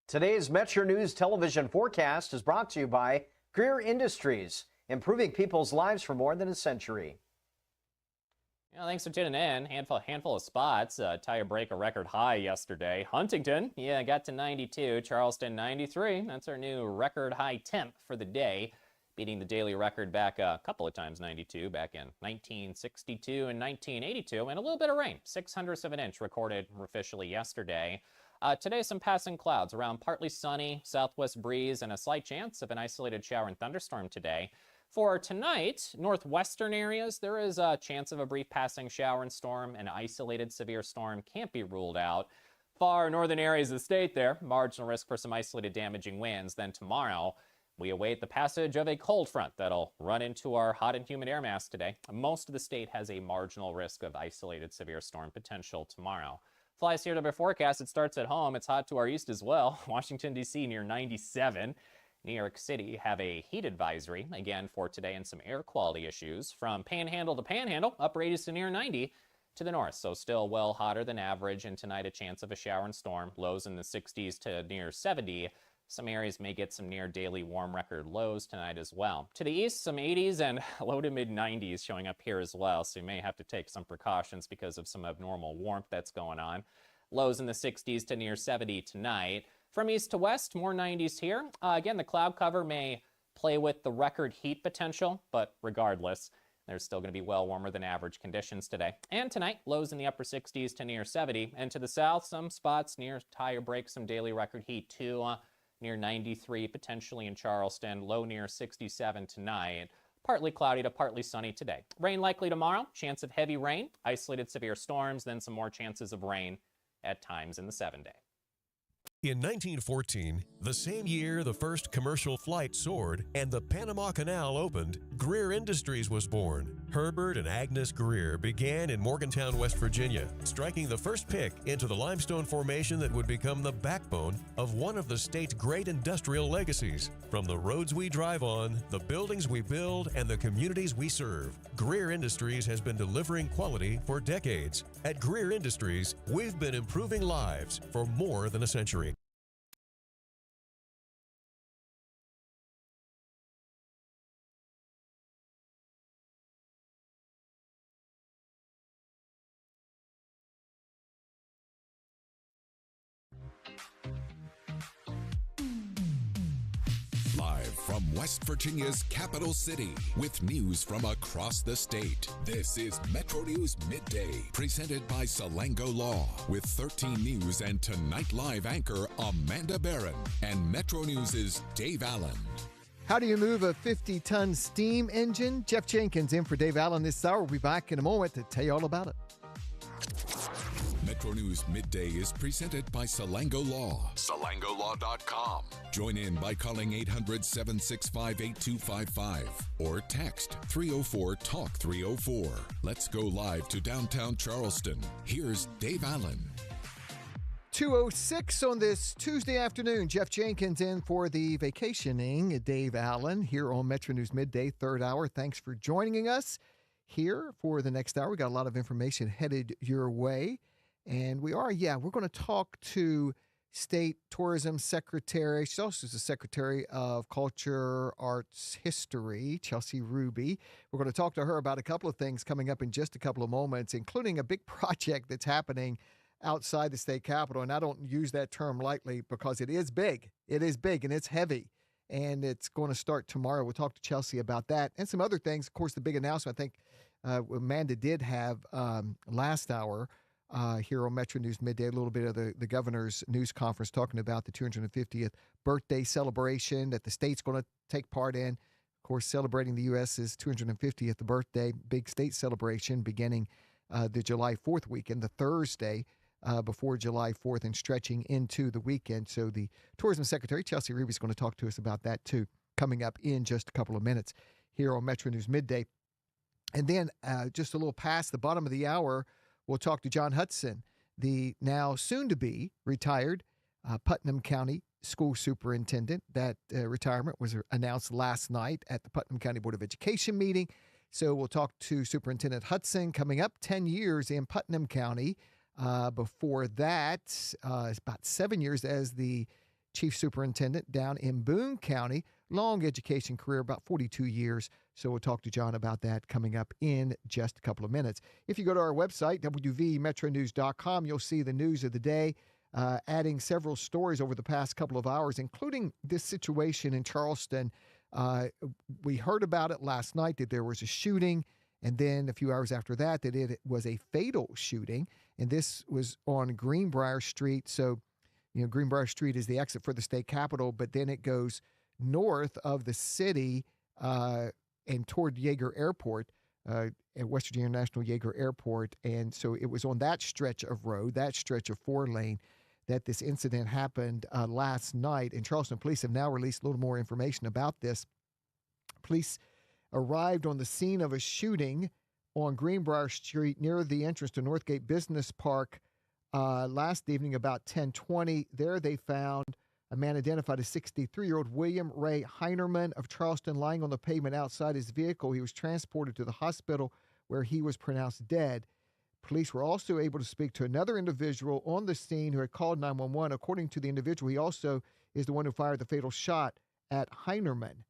Today's Metro News television forecast is brought to you by Greer Industries, improving people's lives for more than a century. Yeah, thanks for tuning in. Handful of spots. Tire break a record high yesterday. Huntington, got to 92. Charleston, 93. That's our new record high temp for the day, beating the daily record back a couple of times, 92, back in 1962 and 1982. And a little bit of rain, 0.06 of an inch recorded officially yesterday. Today, some passing clouds around, partly sunny, southwest breeze, and a slight chance of an isolated shower and thunderstorm today. For tonight, northwestern areas, there is a chance of a brief passing shower and storm. An isolated severe storm can't be ruled out. Far northern areas of the state there, marginal risk for some isolated damaging winds. Then tomorrow, we await the passage of a cold front that'll run into our hot and humid air mass today. Most of the state has a marginal risk of isolated severe storm potential tomorrow. Flies here to our forecast. It starts at home. It's hot to our east as well. Washington, D.C. near 97. New York City have a heat advisory, again, for today, and some air quality issues. From Panhandle to Panhandle, upper 80s to near 90 to the north, so still well hotter than average. And tonight, a chance of a shower and storm. Lows in the 60s to near 70. Some areas may get some near daily warm record lows tonight as well. To the east, some 80s and low to mid 90s showing up here as well, so you may have to take some precautions because of some abnormal warmth that's going on. Lows in the 60s to near 70 tonight. From east to west, more 90s here. Again, the cloud cover may play with the record heat potential, but regardless, there's still going to be well warmer than average conditions today. And tonight, lows in the upper 60s to near 70. And to the south, some spots near tire break, some daily record heat too. Near 93, potentially in Charleston, low near 67 tonight. Partly cloudy to partly sunny today. Rain likely tomorrow, chance of heavy rain, isolated severe storms, then some more chances of rain at times in the 7-day. In 1914, the same year the first commercial flight soared and the Panama Canal opened, Greer Industries was born. Herbert and Agnes Greer began in Morgantown, West Virginia, striking the first pick into the limestone formation that would become the backbone of one of the state's great industrial legacies. From the roads we drive on, the buildings we build, and the communities we serve, Greer Industries has been delivering quality for decades. At Greer Industries, we've been improving lives for more than a century. Live from West Virginia's capital city with news from across the state. This is Metro News Midday, presented by Salango Law, with 13 News and Tonight Live anchor Amanda Barron and Metro News' Dave Allen. How do you move a 50-ton steam engine? Jeff Jenkins in for Dave Allen this hour. We'll be back in a moment to tell you all about it. Metro News Midday is presented by Salango Law. SalangoLaw.com. Join in by calling 800-765-8255 or text 304-TALK-304. Let's go live to downtown Charleston. Here's Dave Allen. 2:06 on this Tuesday afternoon. Jeff Jenkins in for the vacationing Dave Allen here on Metro News Midday, third hour. Thanks for joining us here for the next hour. We got a lot of information headed your way. And we're going to talk to State Tourism Secretary. She's also the Secretary of Culture, Arts, History, Chelsea Ruby. We're going to talk to her about a couple of things coming up in just a couple of moments, including a big project that's happening outside the state capitol. And I don't use that term lightly because it is big. It is big and it's heavy. And it's going to start tomorrow. We'll talk to Chelsea about that and some other things. Of course, the big announcement I think Amanda did have last hour here on Metro News Midday, a little bit of the governor's news conference talking about the 250th birthday celebration that the state's going to take part in. Of course, celebrating the U.S.'s 250th birthday, big state celebration beginning the July 4th weekend, the Thursday before July 4th and stretching into the weekend. So the Tourism Secretary, Chelsea Ruby, is going to talk to us about that too, coming up in just a couple of minutes here on Metro News Midday. And then just a little past the bottom of the hour, we'll talk to John Hudson, the now soon-to-be retired Putnam County School Superintendent. That retirement was announced last night at the Putnam County Board of Education meeting. So we'll talk to Superintendent Hudson, coming up 10 years in Putnam County. Before that, it's about 7 years as the chief superintendent down in Boone County. Long education career, about 42 years. So we'll talk to John about that coming up in just a couple of minutes. If you go to our website, wvmetronews.com, you'll see the news of the day, adding several stories over the past couple of hours, including this situation in Charleston. We heard about it last night, that there was a shooting, and then a few hours after that it was a fatal shooting. And this was on Greenbrier Street. So, Greenbrier Street is the exit for the state capitol, but then it goes north of the city and toward Yeager Airport, at West Virginia International Yeager Airport. And so it was on that stretch of road, that stretch of 4-lane, that this incident happened last night. And Charleston police have now released a little more information about this. Police arrived on the scene of a shooting on Greenbrier Street near the entrance to Northgate Business Park last evening about 10:20. There they found a man identified as 63-year-old William Ray Heinerman of Charleston lying on the pavement outside his vehicle. He was transported to the hospital where he was pronounced dead. Police were also able to speak to another individual on the scene who had called 911. According to the individual, he also is the one who fired the fatal shot at Heinerman.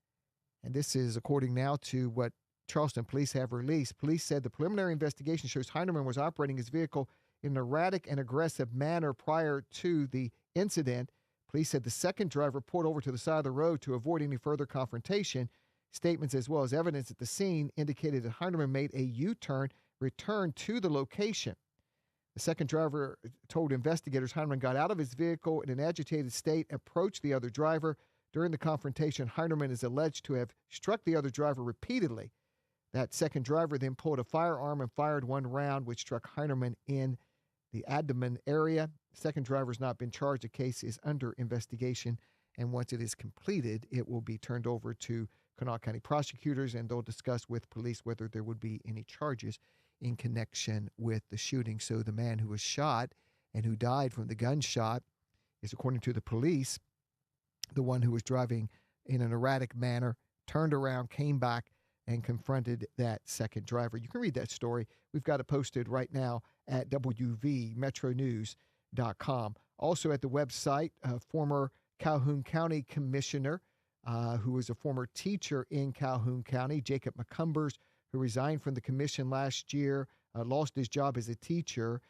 And this is according now to what Charleston police have released. Police said the preliminary investigation shows Heinerman was operating his vehicle in an erratic and aggressive manner prior to the incident. Police said the second driver pulled over to the side of the road to avoid any further confrontation. Statements as well as evidence at the scene indicated that Heinerman made a U-turn, returned to the location. The second driver told investigators Heinerman got out of his vehicle in an agitated state, approached the other driver. During the confrontation, Heinerman is alleged to have struck the other driver repeatedly. That second driver then pulled a firearm and fired one round, which struck Heinerman in the abdomen area. The second driver has not been charged. The case is under investigation, and once it is completed, it will be turned over to Kanawha County prosecutors, and they'll discuss with police whether there would be any charges in connection with the shooting. So the man who was shot and who died from the gunshot is, according to the police, the one who was driving in an erratic manner, turned around, came back, and confronted that second driver. You can read that story. We've got it posted right now at wvmetronews.com. Also at the website, former Calhoun County Commissioner, who was a former teacher in Calhoun County, Jacob McCumbers, who resigned from the commission last year, lost his job as a teacher,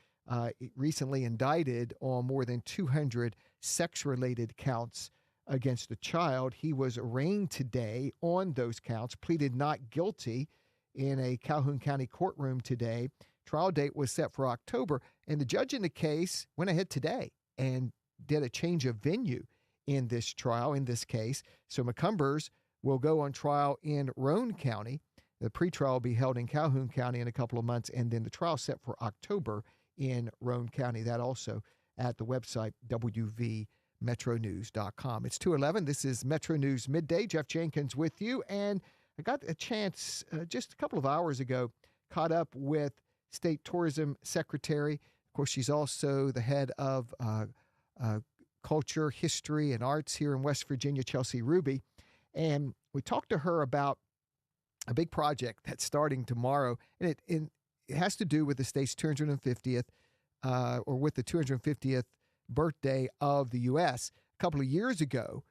recently indicted on more than 200 sex-related counts against a child. He was arraigned today on those counts, pleaded not guilty in a Calhoun County courtroom today. Trial date was set for October, and the judge in the case went ahead today and did a change of venue in this trial, in this case. So McCumbers will go on trial in Roane County. The pretrial will be held in Calhoun County in a couple of months, and then the trial set for October in Roane County. That also at the website, wvmetronews.com. It's 2:11. This is Metro News Midday. Jeff Jenkins with you. And I got a chance just a couple of hours ago, caught up with State Tourism Secretary. Of course, she's also the head of Culture, History, and Arts here in West Virginia, Chelsea Ruby. And we talked to her about a big project that's starting tomorrow. And it has to do with the state's 250th, or with the 250th birthday of the U.S. A couple of years ago,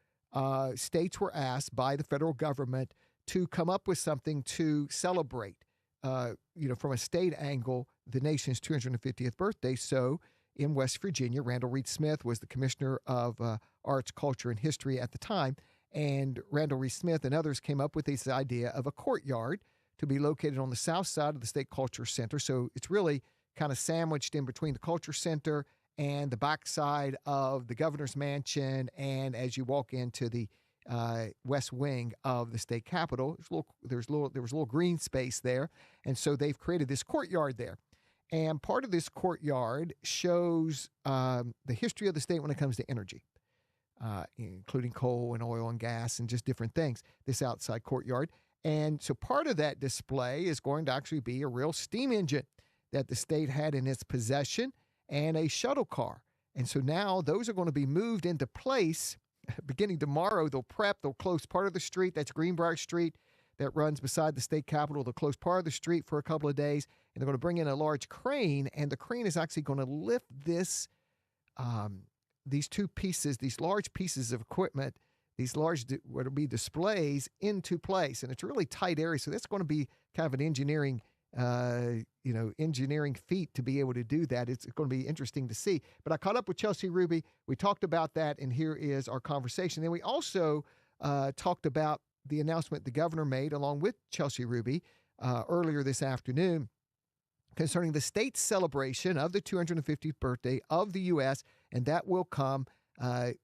states were asked by the federal government to come up with something to celebrate, from a state angle, the nation's 250th birthday. So in West Virginia, Randall Reed Smith was the commissioner of Arts, Culture, and History at the time. And Randall Reed Smith and others came up with this idea of a courtyard to be located on the south side of the State Culture Center. So it's really kind of sandwiched in between the Culture Center and the backside of the governor's mansion. And as you walk into the west wing of the state capitol, there was a little green space there. And so they've created this courtyard there. And part of this courtyard shows the history of the state when it comes to energy, including coal and oil and gas and just different things, this outside courtyard. And so part of that display is going to actually be a real steam engine that the state had in its possession and a shuttle car. And so now those are going to be moved into place beginning tomorrow. They'll close part of the street, that's Greenbrier Street, that runs beside the state capitol. They'll close part of the street for a couple of days, and they're going to bring in a large crane, and the crane is actually going to lift this these two pieces, these large pieces of equipment, these large what will be displays into place, and it's a really tight area. So that's going to be kind of an engineering, engineering feat to be able to do that. It's going to be interesting to see. But I caught up with Chelsea Ruby. We talked about that, and here is our conversation. Then we also talked about the announcement the governor made along with Chelsea Ruby earlier this afternoon concerning the state celebration of the 250th birthday of the U.S., and that will come it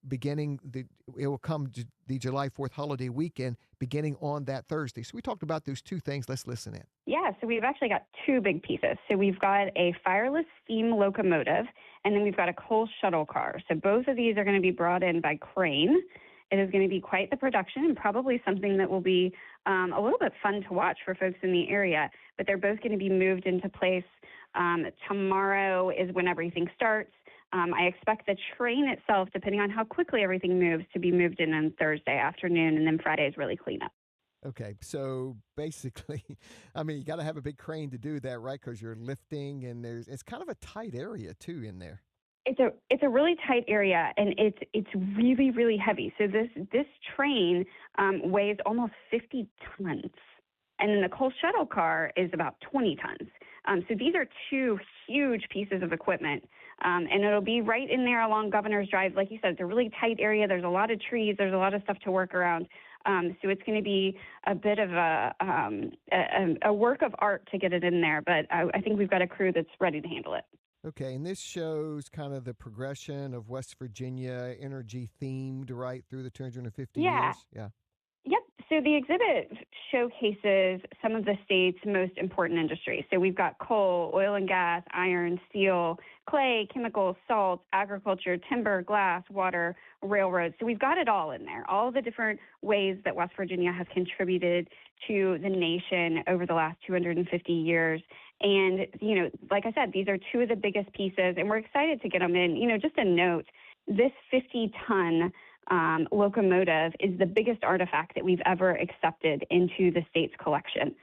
will come the July 4th holiday weekend beginning on that Thursday. So we talked about those two things. Let's listen in. Yeah, so we've actually got two big pieces. So we've got a fireless steam locomotive, and then we've got a coal shuttle car. So both of these are going to be brought in by crane. It is going to be quite the production and probably something that will be a little bit fun to watch for folks in the area. But they're both going to be moved into place. Tomorrow is when everything starts. I expect the train itself, depending on how quickly everything moves, to be moved in on Thursday afternoon, and then Friday is really cleanup. Okay, so basically, I mean, you got to have a big crane to do that, right? Because you're lifting, and it's kind of a tight area too in there. It's a really tight area, and it's really, really heavy. So this train weighs almost 50 tons, and then the coal shuttle car is about 20 tons. So these are two huge pieces of equipment, and it'll be right in there along Governor's Drive. Like you said, it's a really tight area. There's a lot of trees. There's a lot of stuff to work around. So it's going to be a bit of a work of art to get it in there, but I think we've got a crew that's ready to handle it. Okay, and this shows kind of the progression of West Virginia energy themed right through the 250 years. Yeah. Yep. So the exhibit showcases some of the state's most important industries. So we've got coal, oil and gas, iron, steel, clay, chemicals, salt, agriculture, timber, glass, water, railroads. So we've got it all in there, all the different ways that West Virginia has contributed to the nation over the last 250 years. And, like I said, these are two of the biggest pieces, and we're excited to get them in. Just a note, this 50-ton locomotive is the biggest artifact that we've ever accepted into the state's collection.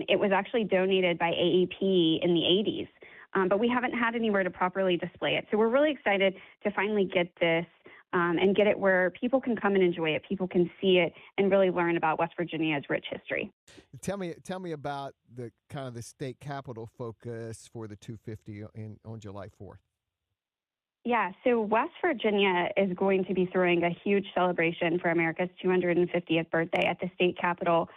It was actually donated by AEP in the 80s, but we haven't had anywhere to properly display it. So we're really excited to finally get this and get it where people can come and enjoy it, people can see it, and really learn about West Virginia's rich history. Tell me about the kind of the state capitol focus for the 250 on July 4th. Yeah, so West Virginia is going to be throwing a huge celebration for America's 250th birthday at the state capitol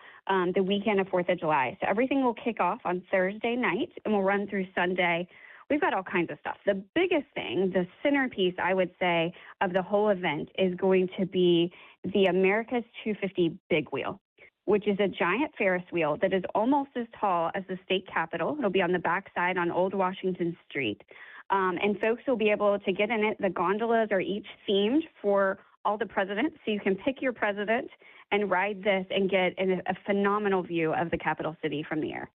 the weekend of 4th of July. So everything will kick off on Thursday night and will run through Sunday. We've got all kinds of stuff. The biggest thing, the centerpiece, I would say, of the whole event is going to be the America's 250 Big Wheel, which is a giant Ferris wheel that is almost as tall as the state capitol. It'll be on the backside on Old Washington Street. And folks will be able to get in it. The gondolas are each themed for all the presidents, so you can pick your president and ride this and get a phenomenal view of the capital city from the air.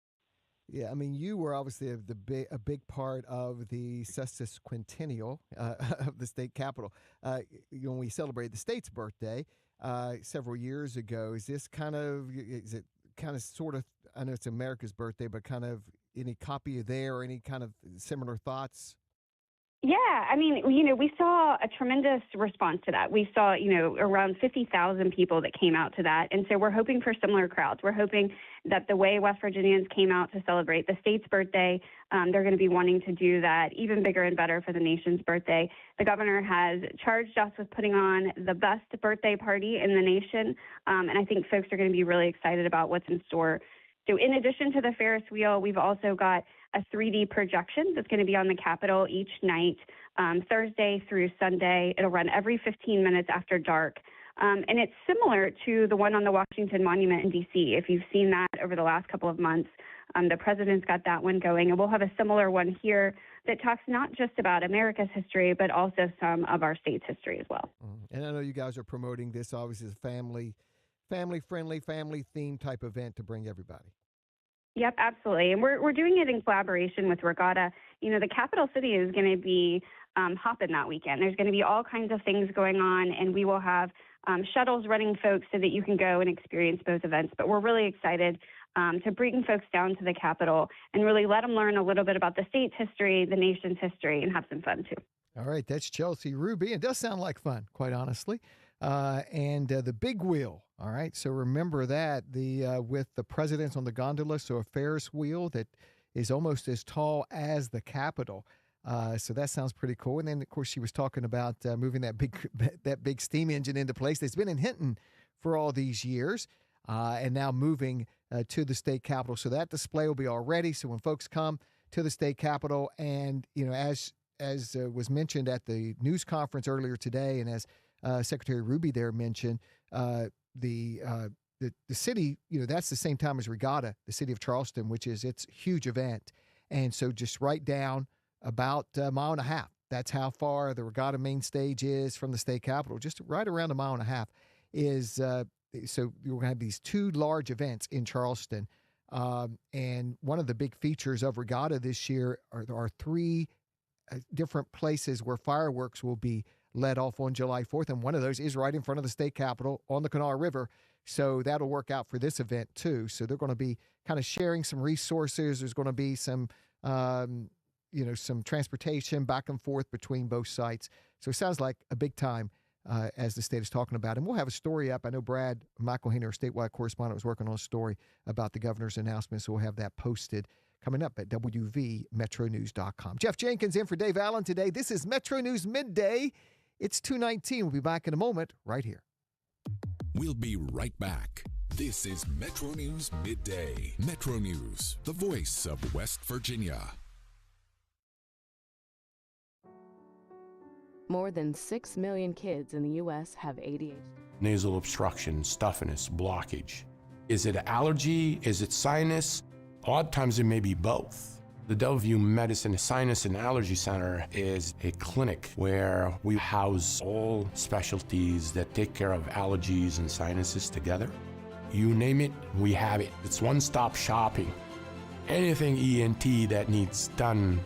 Yeah, I mean, you were obviously a big part of the sesquicentennial of the state capitol. When we celebrated the state's birthday several years ago, is it kind of sort of, I know it's America's birthday, but kind of any copy there or any kind of similar thoughts? Yeah, I mean, we saw a tremendous response to that. We saw, around 50,000 people that came out to that. And so we're hoping for similar crowds. We're hoping that the way West Virginians came out to celebrate the state's birthday, they're going to be wanting to do that even bigger and better for the nation's birthday. The governor has charged us with putting on the best birthday party in the nation. And I think folks are going to be really excited about what's in store. So in addition to the Ferris wheel, we've also got a 3D projection that's going to be on the Capitol each night, Thursday through Sunday. It'll run every 15 minutes after dark. And it's similar to the one on the Washington Monument in D.C. If you've seen that over the last couple of months, the president's got that one going. And we'll have a similar one here that talks not just about America's history, but also some of our state's history as well. And I know you guys are promoting this, obviously, as a family-friendly, family-themed type event to bring everybody. Yep, absolutely. And we're doing it in collaboration with Regatta. The capital city is going to be hopping that weekend. There's going to be all kinds of things going on, and we will have shuttles running folks so that you can go and experience both events. But we're really excited to bring folks down to the Capitol and really let them learn a little bit about the state's history, the nation's history, and have some fun too. All right, that's Chelsea Ruby. It does sound like fun, quite honestly. And the big wheel. All right, so remember that with the presidents on the gondola, so a Ferris wheel that is almost as tall as the Capitol. So that sounds pretty cool. And then, of course, she was talking about moving that big steam engine into place that's been in Hinton for all these years, and now moving to the state capitol. So that display will be all ready. So when folks come to the state capitol, and as was mentioned at the news conference earlier today, and as Secretary Ruby there mentioned, the city, that's the same time as Regatta, the city of Charleston, which is its huge event. And so just write down about a mile and a half. That's how far the Regatta main stage is from the state capitol. Just right around a mile and a half is, so you're going to have these two large events in Charleston. And one of the big features of Regatta this year are three different places where fireworks will be let off on July 4th. And one of those is right in front of the state capitol on the Kanawha River. So that'll work out for this event too. So they're going to be kind of sharing some resources. There's going to be some, some transportation back and forth between both sites. So it sounds like a big time as the state is talking about. And we'll have a story up. I know Brad McElhaney, our statewide correspondent, was working on a story about the governor's announcement. So we'll have that posted coming up at WVMetroNews.com. Jeff Jenkins in for Dave Allen today. This is Metro News Midday. It's 2:19. We'll be back in a moment right here. We'll be right back. This is Metro News Midday. Metro News, the voice of West Virginia. More than 6 million kids in the U.S. have ADHD. Nasal obstruction, stuffiness, blockage. Is it allergy? Is it sinus? A lot of times it may be both. The Delview Medicine Sinus and Allergy Center is a clinic where we house all specialties that take care of allergies and sinuses together. You name it, we have it. It's one-stop shopping. Anything ENT that needs done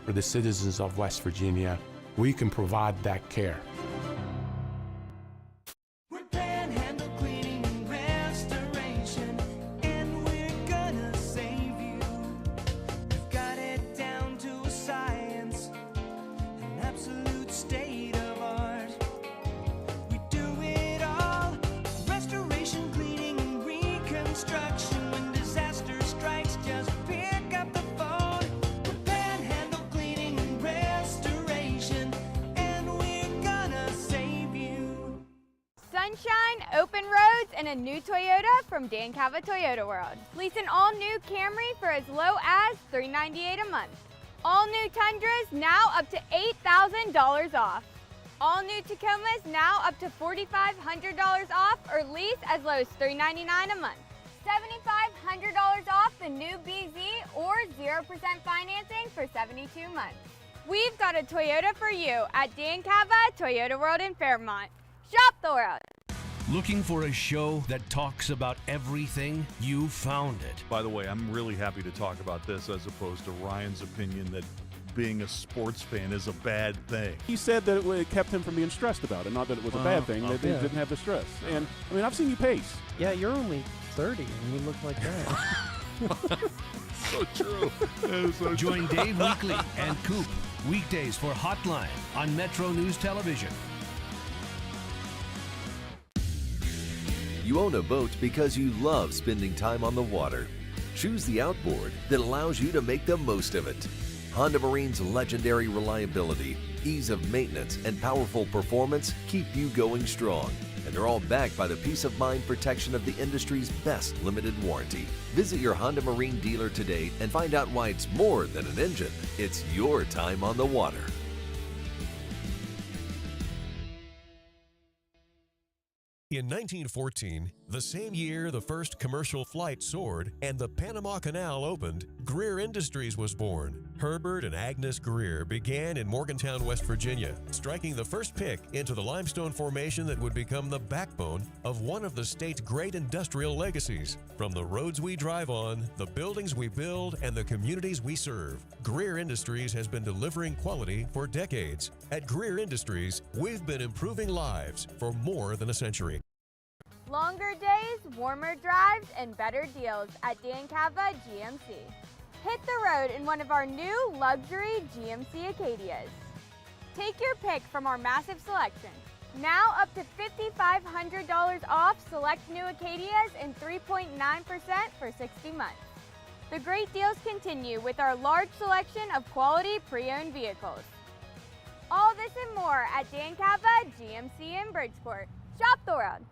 for the citizens of West Virginia, we can provide that care. Sunshine, open roads, and a new Toyota from Dan Cava Toyota World. Lease an all-new Camry for as low as $398 a month. All new Tundras now up to $8,000 off. All new Tacomas now up to $4,500 off, or lease as low as $399 a month. $7,500 off the new BZ or 0% financing for 72 months. We've got a Toyota for you at Dan Cava Toyota World in Fairmont. Shop the world. Looking for a show that talks about everything? You found it. By the way, I'm really happy to talk about this as opposed to Ryan's opinion that being a sports fan is a bad thing. He said that it kept him from being stressed about it, not that it was a bad thing, that they didn't have the stress. And, I mean, I've seen you pace. Yeah, you're only 30 and you look like that. So true. So Join Dave Weekly and Coop weekdays for Hotline on Metro News Television. You own a boat because you love spending time on the water. Choose the outboard that allows you to make the most of it. Honda Marine's legendary reliability, ease of maintenance, and powerful performance keep you going strong. And they're all backed by the peace of mind protection of the industry's best limited warranty. Visit your Honda Marine dealer today and find out why it's more than an engine. It's your time on the water. In 1914, the same year the first commercial flight soared and the Panama Canal opened, Greer Industries was born. Herbert and Agnes Greer began in Morgantown, West Virginia, striking the first pick into the limestone formation that would become the backbone of one of the state's great industrial legacies. From the roads we drive on, the buildings we build, and the communities we serve, Greer Industries has been delivering quality for decades. At Greer Industries, we've been improving lives for more than a century. Longer days, warmer drives, and better deals at Dan Cava GMC. Hit the road in one of our new luxury GMC Acadias. Take your pick from our massive selection. Now up to $5,500 off select new Acadias and 3.9% for 60 months. The great deals continue with our large selection of quality pre-owned vehicles. All this and more at Dan Cava GMC in Bridgeport. Shop the world.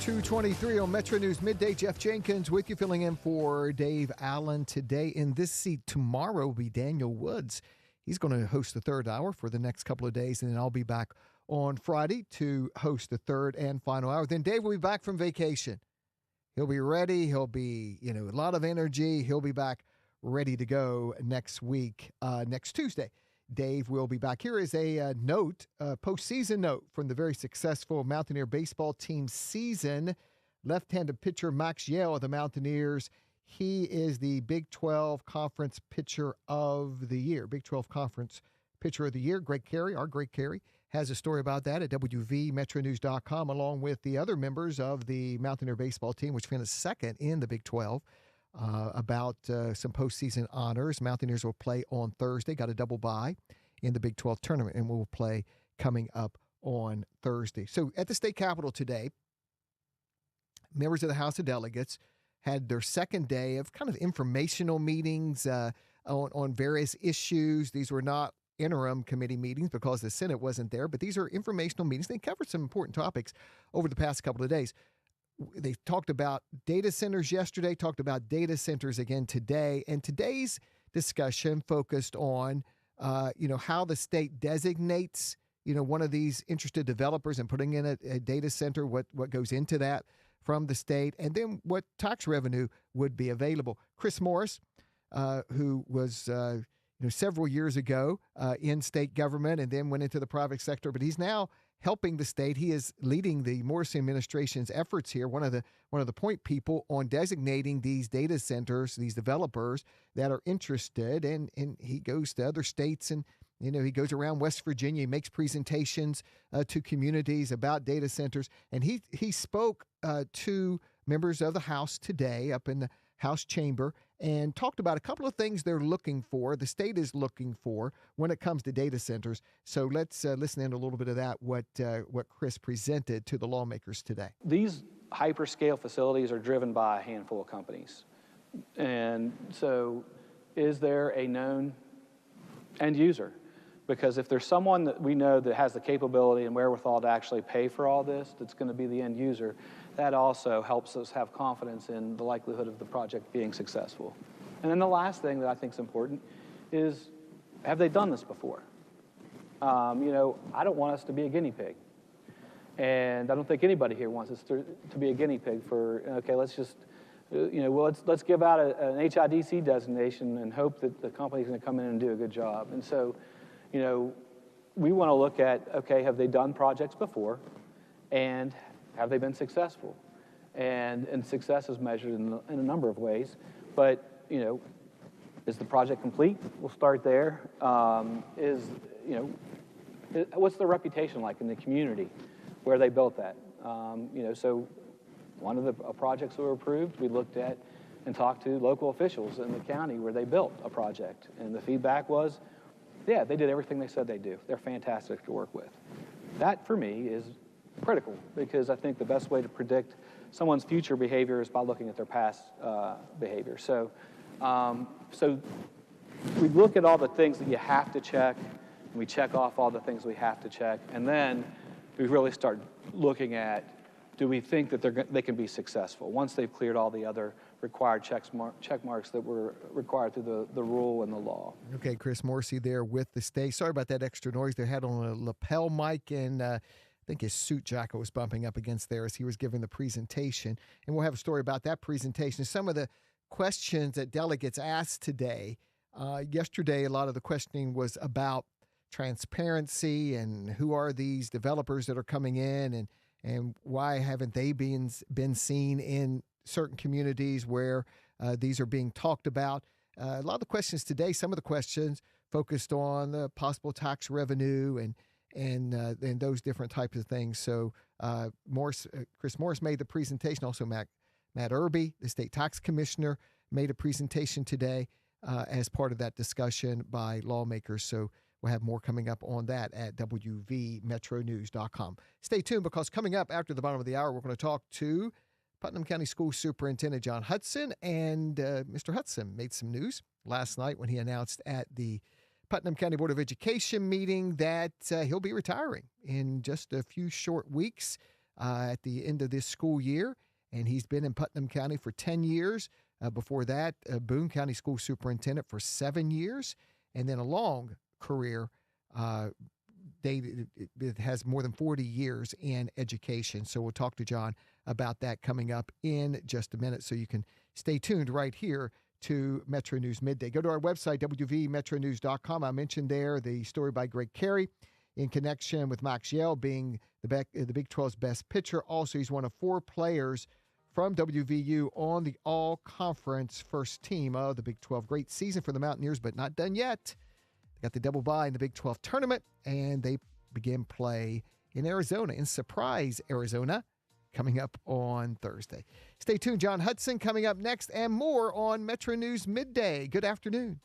.223 on Metro News Midday. Jeff Jenkins with you, filling in for Dave Allen today. In this seat tomorrow will be Daniel Woods. He's going to host the third hour for the next couple of days, and then I'll be back on Friday to host the third and final hour. Then Dave will be back from vacation. He'll be ready. He'll be, a lot of energy. He'll be back ready to go next week, next Tuesday. Dave will be back. Here is a note, a postseason note from the very successful Mountaineer baseball team season. Left-handed pitcher Max Yale of the Mountaineers. He is the Big 12 Conference Pitcher of the Year. Big 12 Conference Pitcher of the Year. Greg Carey, our Greg Carey, has a story about that at WVMetroNews.com, along with the other members of the Mountaineer baseball team, which finished second in the Big 12. About some postseason honors. Mountaineers will play on Thursday, got a double bye in the Big 12 tournament, and will play coming up on Thursday. So at the state capitol today, members of the House of Delegates had their second day of kind of informational meetings on various issues. These were not interim committee meetings because the Senate wasn't there, but these are informational meetings. They covered some important topics over the past couple of days. They talked about data centers yesterday, talked about data centers again today, and today's discussion focused on, how the state designates, one of these interested developers and putting in a data center, what goes into that from the state, and then what tax revenue would be available. Chris Morris, who was several years ago in state government and then went into the private sector, but he's now helping the state. He is leading the Morrison administration's efforts here, one of the point people on designating these data centers, these developers that are interested, and he goes to other states and he goes around West Virginia, he makes presentations to communities about data centers, and he spoke to members of the House today up in the House chamber and talked about a couple of things they're looking for, the state is looking for when it comes to data centers. So let's listen in a little bit of that, what Chris presented to the lawmakers today. These hyperscale facilities are driven by a handful of companies. And so is there a known end user? Because if there's someone that we know that has the capability and wherewithal to actually pay for all this, that's going to be the end user, that also helps us have confidence in the likelihood of the project being successful. And then the last thing that I think is important is, have they done this before? I don't want us to be a guinea pig. And I don't think anybody here wants us to be a guinea pig for, okay, let's just, let's give out an HIDC designation and hope that the company's going to come in and do a good job. And so, we want to look at, okay, have they done projects before? And have they been successful? And success is measured in a number of ways. But, is the project complete? We'll start there. What's the reputation like in the community where they built that? So one of the projects that were approved, we looked at and talked to local officials in the county where they built a project. And the feedback was, yeah, they did everything they said they'd do. They're fantastic to work with. That, for me, is critical because I think the best way to predict someone's future behavior is by looking at their past behavior. So we look at all the things that you have to check, and we check off all the things we have to check, and then we really start looking at, do we think that they can be successful once they've cleared all the other required check marks that were required through the rule and the law. Okay, Chris Morrissey there with the state. Sorry about that extra noise they had on a lapel mic, and I think his suit jacket was bumping up against there as he was giving the presentation. And we'll have a story about that presentation. Some of the questions that delegates asked today. Yesterday, a lot of the questioning was about transparency and who are these developers that are coming in and why haven't they been seen in certain communities where these are being talked about. A lot of the questions today, some of the questions focused on the possible tax revenue and those different types of things. So Chris Morris made the presentation. Also, Matt Irby, the state tax commissioner, made a presentation today as part of that discussion by lawmakers. So we'll have more coming up on that at wvmetronews.com. Stay tuned, because coming up after the bottom of the hour, we're going to talk to Putnam County School Superintendent John Hudson. And Mr. Hudson made some news last night when he announced at the Putnam County Board of Education meeting that he'll be retiring in just a few short weeks at the end of this school year. And he's been in Putnam County for 10 years. Before that, Boone County School Superintendent for 7 years, and then a long career. It has more than 40 years in education. So we'll talk to John about that coming up in just a minute. So you can stay tuned right here to Metro News Midday. Go to our website, wvmetronews.com. I mentioned there the story by Greg Carey in connection with Max Yell being the Big 12's best pitcher. Also, he's one of 4 players from WVU on the all-conference first team of the Big 12. Great season for the Mountaineers, but not done yet. They got the double bye in the Big 12 tournament, and they begin play in Arizona, in Surprise, Arizona, coming up on Thursday. Stay tuned. John Hudson coming up next, and more on Metro News Midday. Good afternoon.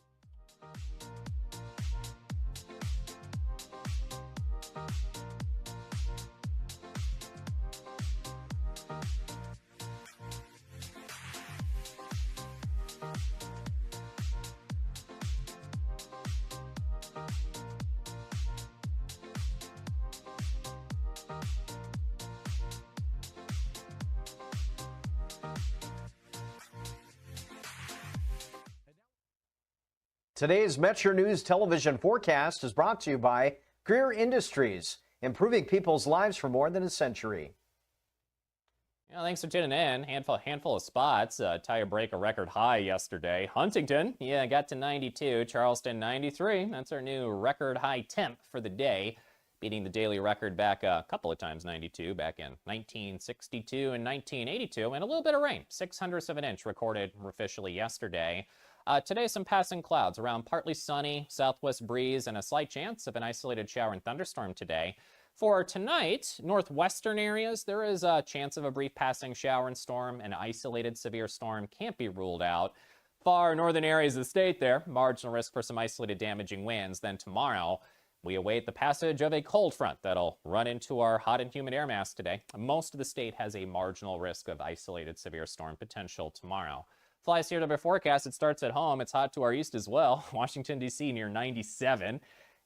Today's Metro News television forecast is brought to you by Greer Industries, improving people's lives for more than a century. Yeah, thanks for tuning in. Handful of spots. Tire break a record high yesterday. Huntington, got to 92. Charleston, 93. That's our new record high temp for the day, beating the daily record back a couple of times, 92, back in 1962 and 1982. And a little bit of rain, 0.06 of an inch recorded officially yesterday. Today, some passing clouds around partly sunny, southwest breeze, and a slight chance of an isolated shower and thunderstorm today. For tonight, northwestern areas, there is a chance of a brief passing shower and storm. An isolated severe storm can't be ruled out. Far northern areas of the state there, marginal risk for some isolated damaging winds. Then tomorrow, we await the passage of a cold front that'll run into our hot and humid air mass today. Most of the state has a marginal risk of isolated severe storm potential tomorrow. Fly CRW forecast, it starts at home. It's hot to our east as well. Washington, D.C. near 97.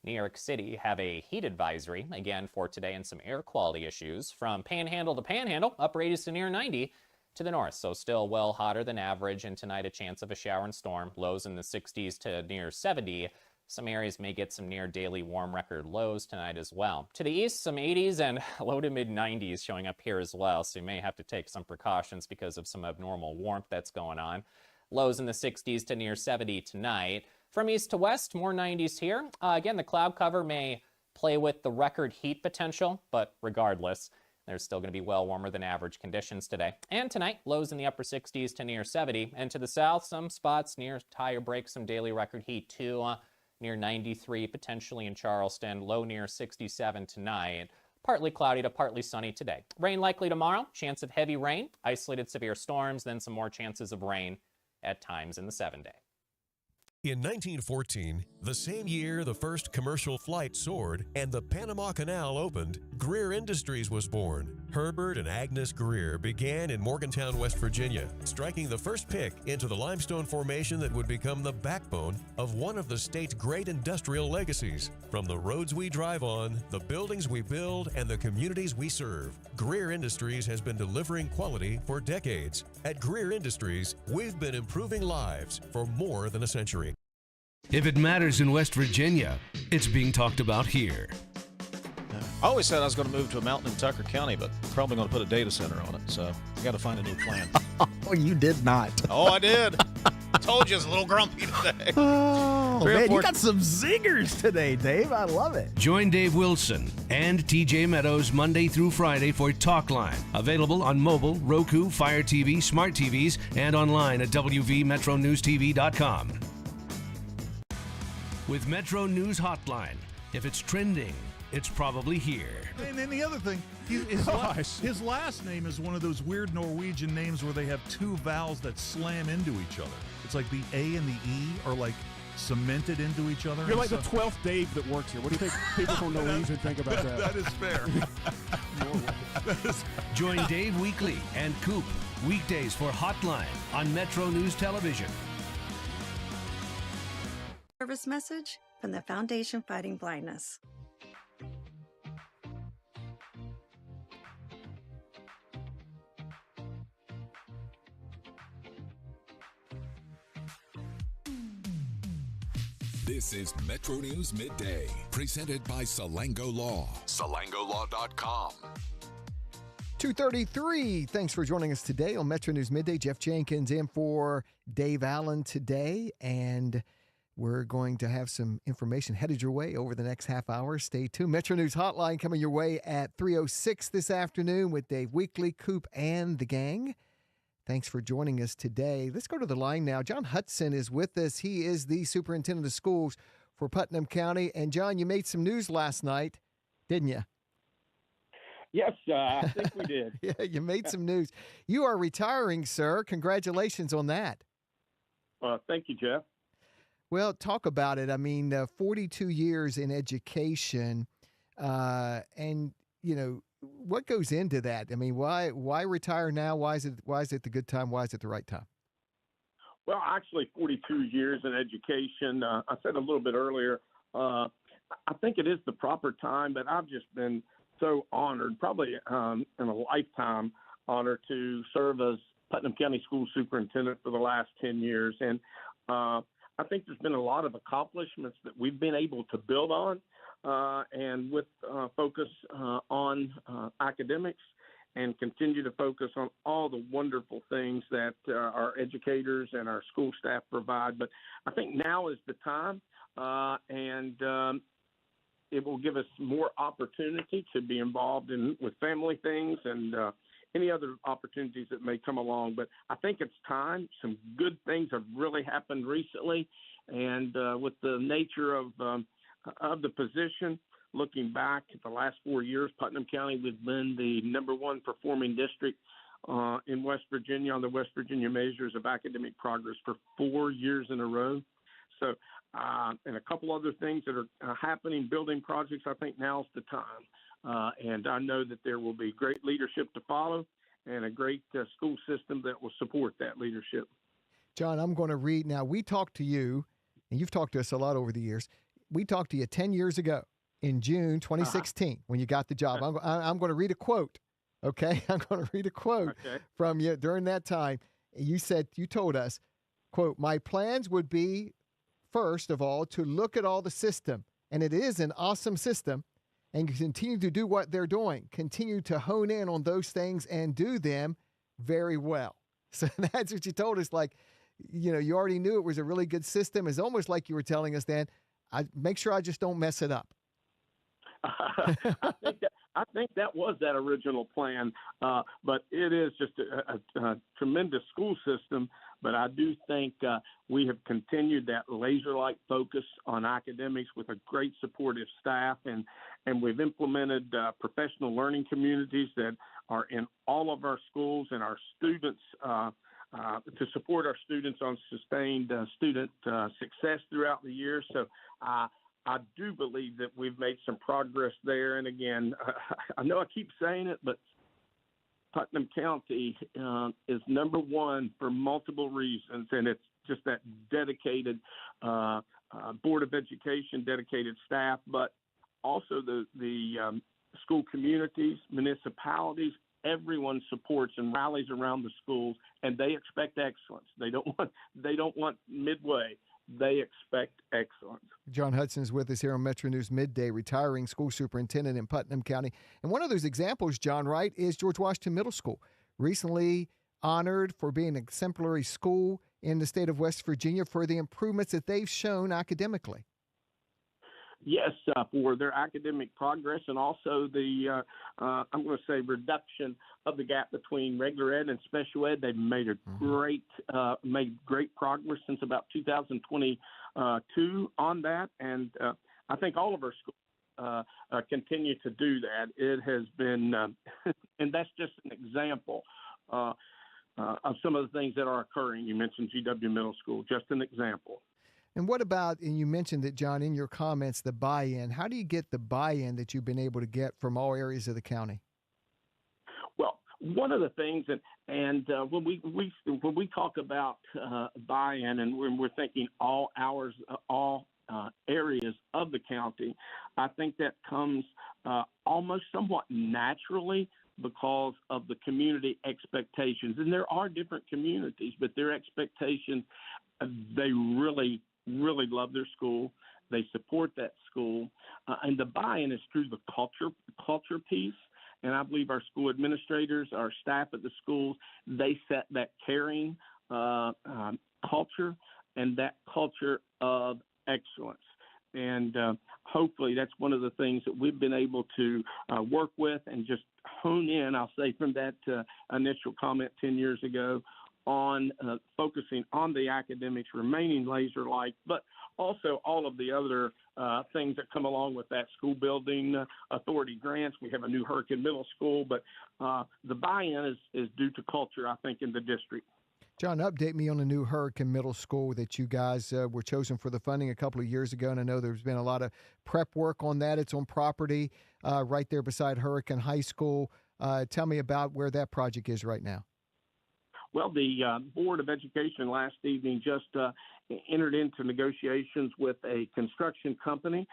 New York City have a heat advisory, again, for today, and some air quality issues. From Panhandle to Panhandle, upper 80s to near 90 to the north. So still well hotter than average, and tonight a chance of a shower and storm. Lows in the 60s to near 70. Some areas may get some near daily warm record lows tonight as well. To the east, some 80s and low to mid 90s showing up here as well. So you may have to take some precautions because of some abnormal warmth that's going on. Lows in the 60s to near 70 tonight. From east to west, more 90s here. Again, the cloud cover may play with the record heat potential, but regardless, there's still going to be well warmer than average conditions today. And tonight, lows in the upper 60s to near 70. And to the south, some spots near tire break, some daily record heat too. Near 93, potentially in Charleston, low near 67 tonight. Partly cloudy to partly sunny today. Rain likely tomorrow, chance of heavy rain, isolated severe storms, then some more chances of rain at times in the 7-day. In 1914, the same year the first commercial flight soared and the Panama Canal opened, Greer Industries was born. Herbert and Agnes Greer began in Morgantown, West Virginia, striking the first pick into the limestone formation that would become the backbone of one of the state's great industrial legacies. From the roads we drive on, the buildings we build, and the communities we serve, Greer Industries has been delivering quality for decades. At Greer Industries, we've been improving lives for more than a century. If it matters in West Virginia, it's being talked about here. I always said I was going to move to a mountain in Tucker County, but probably going to put a data center on it, so I got to find a new plan. Oh, you did not. Oh, I did. Told you I was a little grumpy today. Oh, man, you got some zingers today, Dave. I love it. Join Dave Wilson and TJ Meadows Monday through Friday for Talkline. Available on mobile, Roku, Fire TV, smart TVs, and online at WVMetroNewsTV.com. With Metro News Hotline, if it's trending, it's probably here. And then the other thing, his last name is one of those weird Norwegian names where they have two vowels that slam into each other. It's like the A and the E are like cemented into each other. You're like the 12th Dave that works here. What do you think people from Norwegian think about that? That is fair. Join Dave weekly and Coop weekdays for Hotline on Metro News Television. Service message from the Foundation Fighting Blindness. This is Metro News Midday, presented by Salango Law. SalangoLaw.com. 2:33. Thanks for joining us today on Metro News Midday. Jeff Jenkins in for Dave Allen today, and we're going to have some information headed your way over the next half hour. Stay tuned. Metro News Hotline coming your way at 3:06 this afternoon with Dave Weekly, Coop, and the gang. Thanks for joining us today. Let's go to the line now. John Hudson is with us. He is the superintendent of schools for Putnam County. And, John, you made some news last night, didn't you? Yes, I think we did. Yeah, you made some news. You are retiring, sir. Congratulations on that. Thank you, Jeff. Well, talk about it. I mean, 42 years in education, and, you know, what goes into that? I mean, why retire now? Why is it the good time? Why is it the right time? Well, actually, 42 years in education. I said a little bit earlier, I think it is the proper time, but I've just been so honored, probably in a lifetime honor, to serve as Putnam County School Superintendent for the last 10 years. And I think there's been a lot of accomplishments that we've been able to build on. And with focus on academics, and continue to focus on all the wonderful things that our educators and our school staff provide. But I think now is the time, and it will give us more opportunity to be involved with family things and any other opportunities that may come along. But I think it's time. Some good things have really happened recently, and with the nature of the position, looking back at the last 4 years, Putnam County, we've been the #1 performing district in West Virginia on the West Virginia measures of academic progress for 4 years in a row. So, and a couple other things that are happening, building projects, I think now's the time. And I know that there will be great leadership to follow and a great school system that will support that leadership. John, I'm going to read now. We talked to you, and you've talked to us a lot over the years. We talked to you 10 years ago in June 2016 when you got the job. I'm going to read a quote, okay? I'm going to read a quote from you during that time. You told us, quote, "My plans would be, first of all, to look at all the system, and it is an awesome system, and continue to do what they're doing. Continue to hone in on those things and do them very well." So that's what you told us. Like, you know, you already knew it was a really good system. It's almost like you were telling us then, I make sure I just don't mess it up. I think that was that original plan, but it is just a tremendous school system. But I do think we have continued that laser-like focus on academics with a great supportive staff, and we've implemented professional learning communities that are in all of our schools, and our students to support our students on sustained student success throughout the year. So I do believe that we've made some progress there. And again, I know I keep saying it, but Putnam County is #1 for multiple reasons, and it's just that dedicated Board of Education, dedicated staff, but also the school communities, municipalities. Everyone supports and rallies around the schools, and they expect excellence. They don't want midway. They expect excellence. John Hudson's with us here on Metro News Midday, retiring school superintendent in Putnam County. And one of those examples, John, right, is George Washington Middle School, recently honored for being an exemplary school in the state of West Virginia for the improvements that they've shown academically. Yes, for their academic progress, and also the, I'm going to say, reduction of the gap between regular ed and special ed. They've made made great progress since about 2022 on that, and I think all of our schools continue to do that. It has been, and that's just an example of some of the things that are occurring. You mentioned GW Middle School, just an example. And what about, and you mentioned it, John, in your comments, the buy-in. How do you get the buy-in that you've been able to get from all areas of the county? Well, one of the things, and when we talk about buy-in, and when we're thinking all hours, all areas of the county, I think that comes almost somewhat naturally because of the community expectations. And there are different communities, but their expectations, they really love their school. They support that school. And the buy-in is through the culture piece. And I believe our school administrators, our staff at the schools, they set that caring culture and that culture of excellence. And hopefully that's one of the things that we've been able to work with and just hone in, I'll say, from that initial comment 10 years ago on focusing on the academics, remaining laser-like, but also all of the other things that come along with that. School building authority grants. We have a new Hurricane Middle School, but the buy-in is due to culture, I think, in the district. John, update me on the new Hurricane Middle School that you guys were chosen for the funding a couple of years ago, and I know there's been a lot of prep work on that. It's on property right there beside Hurricane High School. Tell me about where that project is right now. Well, the Board of Education last evening just entered into negotiations with a construction company.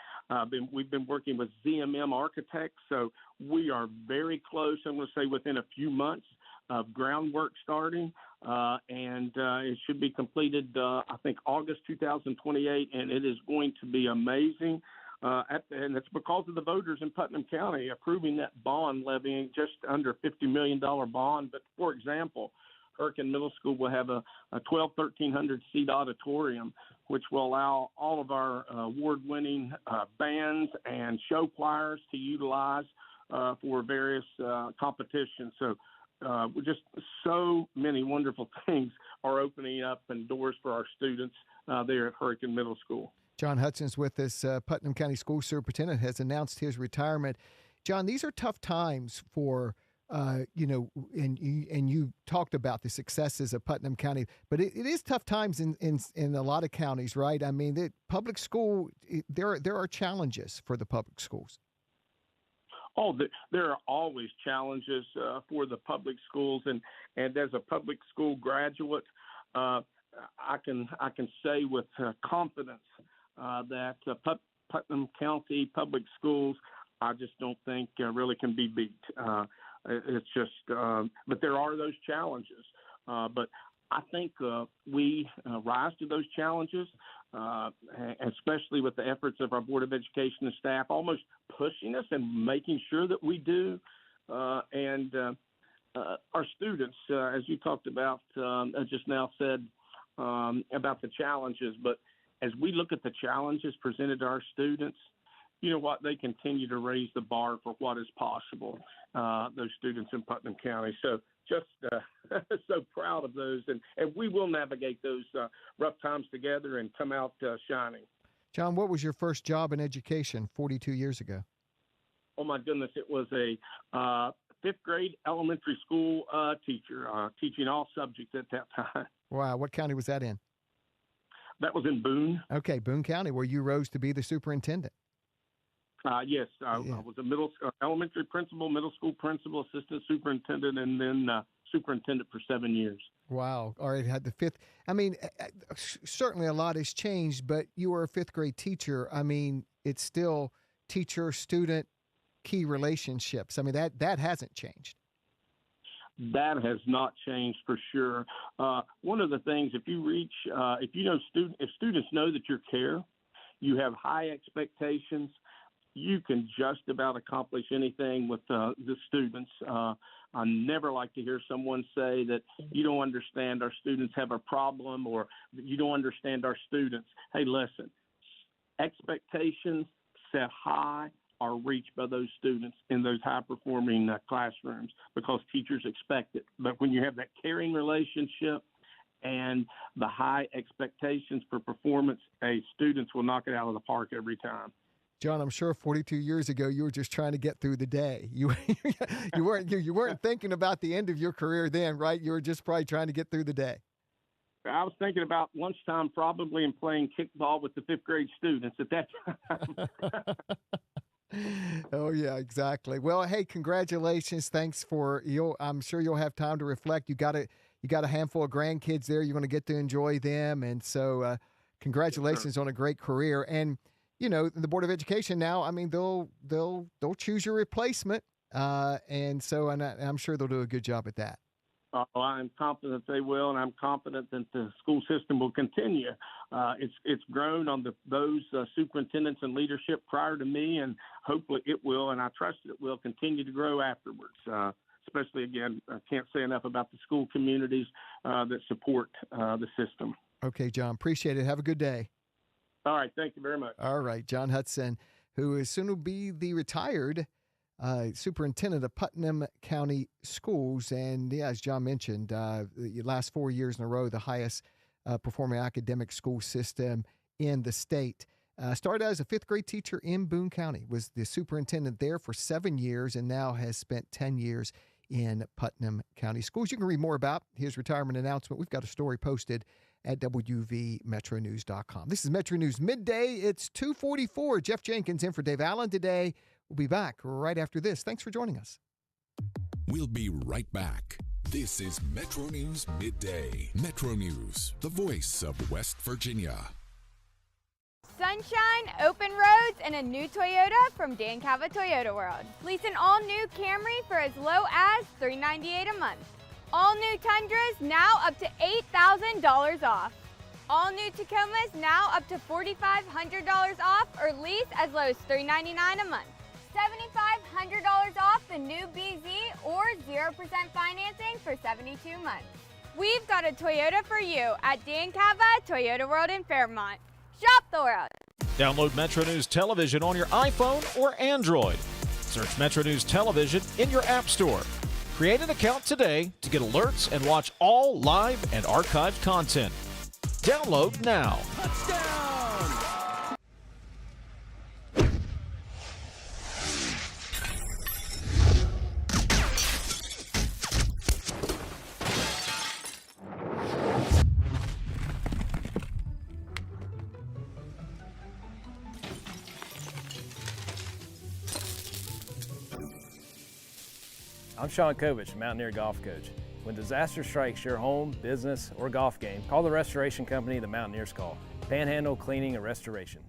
We've been working with ZMM Architects, so we are very close, I'm going to say within a few months of groundwork starting, and it should be completed, I think, August 2028, and it is going to be amazing. And it's because of the voters in Putnam County approving that bond, levying just under $50 million bond. But, for example, Hurricane Middle School will have a 1,300 seat auditorium, which will allow all of our award-winning bands and show choirs to utilize for various competitions. So just so many wonderful things are opening up and doors for our students there at Hurricane Middle School. John Hudson's with us. Putnam County School Superintendent has announced his retirement. John, these are tough times for and you talked about the successes of Putnam County, but it is tough times in a lot of counties, right? I mean, the public school, there are challenges for the public schools. Oh, there are always challenges for the public schools, and as a public school graduate, I can say with confidence that Putnam County public schools, I just don't think really can be beat. It's just, but there are those challenges. But I think we rise to those challenges, especially with the efforts of our Board of Education and staff, almost pushing us and making sure that we do. And our students, as you talked about, just now said about the challenges, but as we look at the challenges presented to our students, you know what, they continue to raise the bar for what is possible, those students in Putnam County. So just so proud of those, and we will navigate those rough times together and come out shining. John, what was your first job in education 42 years ago? Oh, my goodness, it was a fifth grade elementary school teacher, teaching all subjects at that time. Wow, what county was that in? That was in Boone. Okay, Boone County, where you rose to be the superintendent. Yes, I was a elementary principal, middle school principal, assistant superintendent, and then superintendent for 7 years. Wow. All right, had the fifth. I mean, certainly a lot has changed, but you were a fifth grade teacher. I mean, it's still teacher-student key relationships. I mean, that hasn't changed. That has not changed for sure. One of the things, if students know that you care, you have high expectations, you can just about accomplish anything with the students. I never like to hear someone say that you don't understand our students have a problem or you don't understand our students. Hey, listen, expectations set high are reached by those students in those high-performing classrooms because teachers expect it. But when you have that caring relationship and the high expectations for performance, students will knock it out of the park every time. John, I'm sure 42 years ago you were just trying to get through the day. You weren't thinking about the end of your career then, right? You were just probably trying to get through the day. I was thinking about lunchtime probably and playing kickball with the fifth grade students at that time. Oh, yeah, exactly. Well, hey, congratulations. Thanks for I'm sure you'll have time to reflect. You got a handful of grandkids there. You're going to get to enjoy them. And so congratulations on a great career. And, you know, the Board of Education now, I mean, they'll choose your replacement. And so I'm sure they'll do a good job at that. I'm confident they will, and I'm confident that the school system will continue. It's grown on those superintendents and leadership prior to me, and hopefully it will, and I trust it will continue to grow afterwards. Especially, again, I can't say enough about the school communities that support the system. Okay, John, appreciate it. Have a good day. All right, thank you very much. All right, John Hudson, who is soon to be the retired superintendent of Putnam County Schools. And yeah, as John mentioned, the last 4 years in a row, the highest performing academic school system in the state. Started as a fifth grade teacher in Boone County, was the superintendent there for 7 years, and now has spent 10 years in Putnam County Schools. You can read more about his retirement announcement. We've got a story posted at wvmetronews.com. This is Metro News Midday. It's 2:44. Jeff Jenkins in for Dave Allen today. We'll be back right after this. Thanks for joining us. We'll be right back. This is Metro News Midday. Metro News, the voice of West Virginia. Sunshine, open roads, and a new Toyota from Dan Cava Toyota World. Lease an all-new Camry for as low as $398 a month. All new Tundras now up to $8,000 off. All new Tacomas now up to $4,500 off, or lease as low as $399 a month. $7,500 off the new BZ or 0% financing for 72 months. We've got a Toyota for you at Dan Cava Toyota World in Fairmont. Shop the world. Download Metro News Television on your iPhone or Android. Search Metro News Television in your app store. Create an account today to get alerts and watch all live and archived content. Download now. I'm Sean Kovich, Mountaineer Golf Coach. When disaster strikes your home, business, or golf game, call the restoration company the Mountaineers call. Panhandle Cleaning and Restoration.